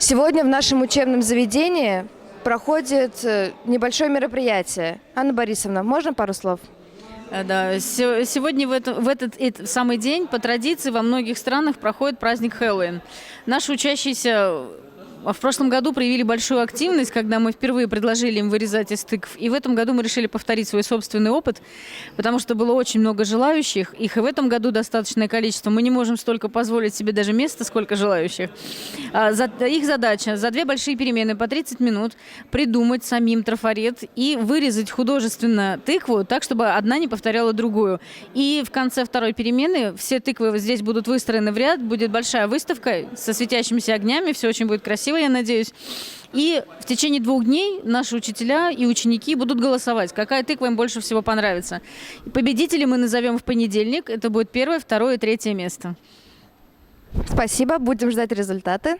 Сегодня в нашем учебном заведении проходит небольшое мероприятие. Анна Борисовна, можно пару слов? Да, сегодня в этот самый день по традиции во многих странах проходит праздник Хэллоуин. Наши учащиеся в прошлом году проявили большую активность, когда мы впервые предложили им вырезать из тыкв. И в этом году мы решили повторить свой собственный опыт, потому что было очень много желающих. Их и в этом году достаточное количество. Мы не можем столько позволить себе даже места, сколько желающих. Их задача за 2 большие перемены по 30 минут придумать самим трафарет и вырезать художественно тыкву так, чтобы одна не повторяла другую. И в конце второй перемены все тыквы здесь будут выстроены в ряд. Будет большая выставка со светящимися огнями. Все очень будет красиво, я надеюсь. И в течение 2 дней наши учителя и ученики будут голосовать, какая тыква им больше всего понравится. И победителей мы назовем в понедельник. Это будет 1-е, 2-е и 3-е место. Спасибо, будем ждать результаты.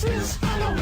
This is Halloween.